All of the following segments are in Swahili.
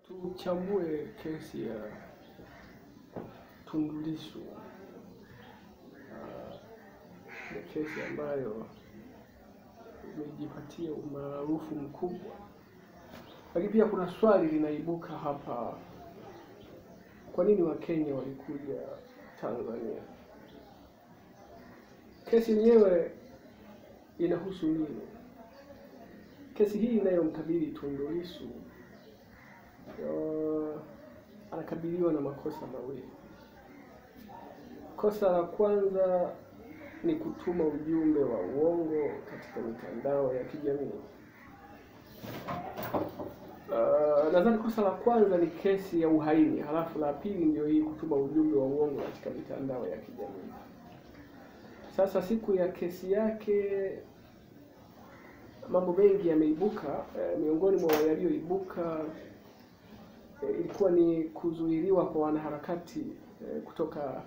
Tuchambue kesi ya Tundu Lissu. Ni kesi ambayo imejipatia umaarufu mkubwa, lakini pia kuna swali linaibuka hapa: kwa nini Wakenya walikuja Tanzania? Kesi yenyewe inahusu nini? Kesi hii inayomkabili Tundu Lissu anakabiliwa na makosa mawili. Kosa la kwanza ni kutuma ujumbe wa uongo katika mitandao ya kijamii. Nadhani kosa la kwanza ni kesi ya uhaini, halafu la pili ndio hii kutuma ujumbe wa uongo katika mitandao ya kijamii. Sasa siku ya kesi yake mambo mengi yameibuka. Miongoni mwa yaliyoibuka ilikuwa ni kuzuiliwa kwa wanaharakati kutoka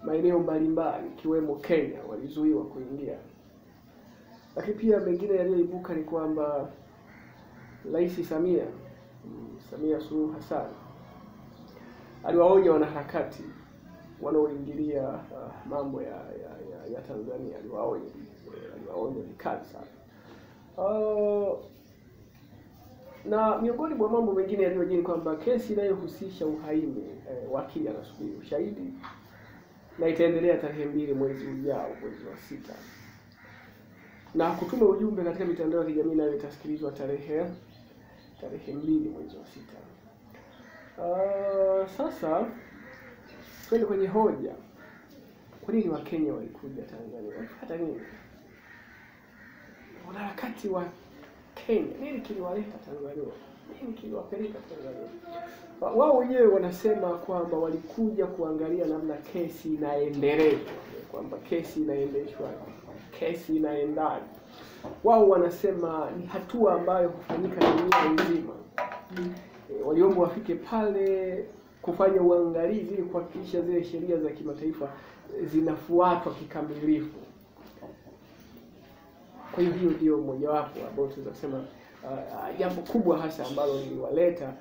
maeneo mbalimbali ikiwemo Kenya, walizuiwa kuingia. Lakini pia mengine yaliyoibuka ni kwamba Rais Samia Suluhu Hassan aliwaonya wanaharakati wanaoingilia mambo ya Tanzania. Aliwaonya vikali sana. Na miongoni mwa mambo mengine yaliyojiri kwamba kesi inayohusisha uhaini, wakili anasubiri ushahidi na itaendelea tarehe 2 mwezi ujao, mwezi wa 6. Na kutuma ujumbe katika mitandao ya kijamii nayo itasikilizwa tarehe 2 mwezi wa 6. Sasa twende kwenye hoja. Kwa nini Wakenya walikuja Tanzania? Walifuata nini? Wanaharakati wa Kenya, nini kiliwaleta Tanzania? Nini kiliwapeleka Tanzania? Wao wenyewe wanasema kwamba walikuja kuangalia namna kesi inaendelezwa, kwamba kesi inaendeshwa, kesi inaendaje. Wao wanasema ni hatua ambayo hufanyika dunia nzima. Waliomba wafike pale kufanya uangalizi ili kuhakikisha zile sheria za kimataifa zinafuatwa kikamilifu. Kwa hiyo ndio mojawapo ambao tunaweza kusema jambo kubwa hasa ambalo liliwaleta